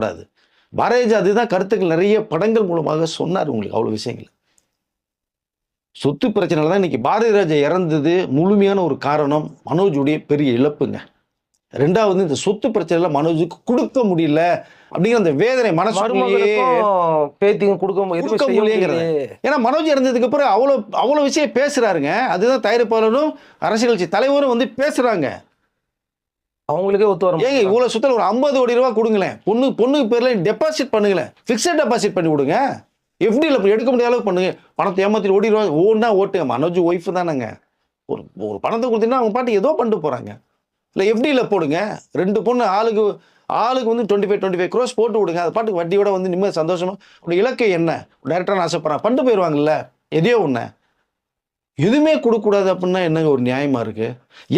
கூடாது. பாரதிராஜா அதுதான் கருத்துக்கள் நிறைய படங்கள் மூலமாக சொன்னார் உங்களுக்கு அவ்வளோ விஷயங்கள். சொத்து பிரச்சனைல தான் இன்னைக்கு பாரதிராஜா இறந்தது முழுமையான ஒரு காரணம் மனோஜுடைய பெரிய இழப்புங்க. 2வது இந்த சொத்து பிரச்சனைல மனோஜுக்கு கொடுக்க முடியல அப்படிங்கிற அந்த வேதனை மனசுக்குள்ளேயே பேத்தியும் கொடுக்க முடியலைங்கிறது. ஏன்னா மனோஜ் இறந்ததுக்கு அப்புறம் அவ்வளோ விஷயம் பேசுறாருங்க. அதுதான் தயாரிப்பாளரும் அரசியல் கட்சி தலைவரும் வந்து பேசுறாங்க. அவங்களுக்கே ஒத்து வரும். ஏங்க இவ்வளவு சுத்தல ஒரு 50 கோடி ரூபாய் கொடுங்களேன், பொண்ணுக்கு பேர்ல டெபாசிட் பண்ணுங்களேன், பிக்சட் டெபாசிட் பண்ணி விடுங்க, எஃப்டியில் எடுக்க முடியாத அளவுக்கு பண்ணுங்க, பணத்தை ஏமாத்தி ஓடிடுவாங்க. ஓடுனா ஓட்டுங்க, மனோஜ் ஒய்ஃப் தானேங்க. ஒரு பணத்தை கொடுத்தீங்கன்னா அவங்க பாட்டு ஏதோ பண்ணிட்டு போறாங்க. இல்லை எஃப்டியில் போடுங்க, 2 பொண்ணு ஆளுக்கு வந்து 25 crores போட்டு விடுங்க, அது பாட்டுக்கு வட்டியோட வந்து நிம்மதி சந்தோஷமா. உடைய இலக்கை என்ன டைரக்டரான ஆசைப்படுறான் பண்ணிட்டு போயிடுவாங்கல்ல. எதையோ ஒன்று எதுவுமே கொடுக்கக்கூடாது அப்படின்னா என்னங்க ஒரு நியாயமா இருக்கு?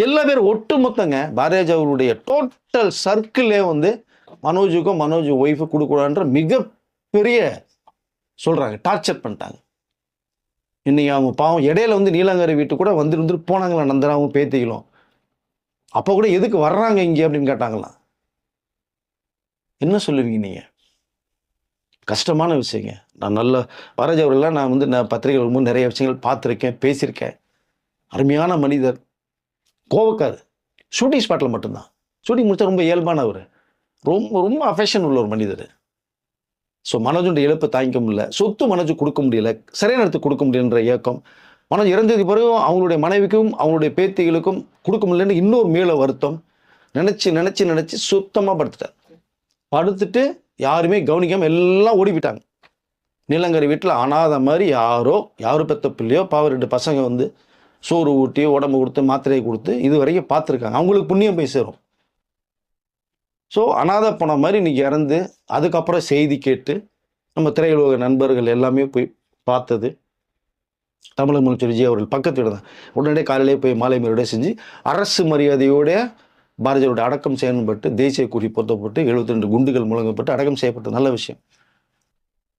எல்லா பேரும் ஒட்டுமொத்தங்க பாரதிராஜா அவருடைய டோட்டல் சர்க்கிளே வந்து மனோஜுக்கும் மனோஜ் ஒய்ஃபு கொடுக்கூடாதுன்ற மிகப்பெரிய சொல்றாங்க, டார்ச்சர் பண்ணிட்டாங்க. இன்னைக்கு அவங்க பாவம் இடையில வந்து நீலாங்கரை வீட்டு கூட வந்துட்டு போனாங்களா நந்தனாவும் பேத்திகளும். அப்போ கூட எதுக்கு வர்றாங்க இங்கே அப்படின்னு கேட்டாங்களாம். என்ன சொல்லுவீங்க நீங்க? கஷ்டமான விஷயங்க. நான் நல்ல பாரதிராஜா அவர்கள்லாம் நான் வந்து பத்திரிகைகள் முன் நிறைய விஷயங்கள் பார்த்துருக்கேன், பேசியிருக்கேன். அருமையான மனிதர், கோவக்காரு. ஷூட்டிங் ஸ்பாட்டில் மட்டும்தான். ஷூட்டிங் முடிச்சா ரொம்ப இயல்பானவர், ரொம்ப ரொம்ப அஃபெக்ஷன் உள்ள ஒரு மனிதர். ஸோ மனோஜுடைய இழப்பை தாங்கிக்க முடியல, சொத்து மனோஜ் கொடுக்க முடியல, சரியான இடத்துக்கு கொடுக்க முடியலன்ற இயக்கம். மனோஜ் இறந்ததுக்கு பிறகு அவங்களுடைய மனைவிக்கும் அவங்களுடைய பேத்திகளுக்கும் கொடுக்க முடியலன்னு இன்னொரு மேலே வருத்தம். நினச்சி சுத்தமாக படுத்துட்டு யாருமே கவனிக்காமல் எல்லாம் ஓடிவிட்டாங்க. நீலங்கரை வீட்டில் அனாத மாதிரி யாரும் பெத்த பிள்ளையோ பாவம் 2 பசங்க வந்து சோறு ஊட்டி உடம்பு கொடுத்து மாத்திரையை கொடுத்து இது வரைக்கும் பார்த்துருக்காங்க. அவங்களுக்கு புண்ணியம் போய் சேரும். ஸோ அனாதை போன மாதிரி இன்னைக்கு இறந்து அதுக்கப்புறம் செய்தி கேட்டு நம்ம திரையுலக நண்பர்கள் எல்லாமே போய் பார்த்தது. தமிழக முதலமைச்சர் விஜய் அவர்கள் பக்கத்து வீடு தான். உடனடியே காலையிலே போய் மாலை மரியாதை செஞ்சு அரசு மரியாதையோட பாரதியோட அடக்கம் செய்யப்பட்டு தேசிய கொடி பொருத்தப்பட்டு 72 குண்டுகள் முழங்கப்பட்டு அடக்கம் செய்யப்பட்ட நல்ல விஷயம்.